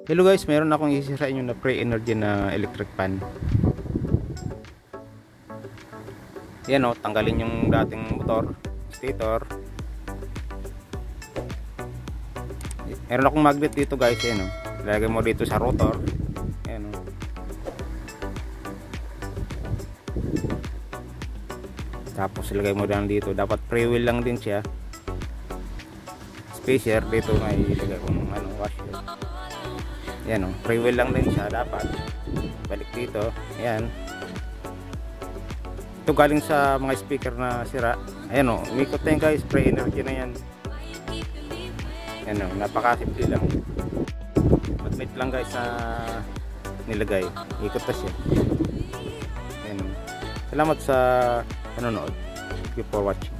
Hello guys, meron akong isisira sa inyo na pre-energy na electric fan. Yan o, tanggalin yung dating motor, stator. Meron akong magnet dito guys, yan o. Ilagay mo dito sa rotor. Yan o. Tapos ilagay mo lang dito. Dapat pre-wheel lang din siya. Spacer dito may ilagay kong washer. Yan o, pre-wheel lang din siya dapat. Balik dito, yan. Ito galing sa mga speaker na sira. Ayan o, umikot na yun guys, pre-energy na yan. Yan o, napakasimple lang. Magnet lang guys sa nilagay. Ikot na siya. Yan o. Salamat sa panonood. Thank you for watching.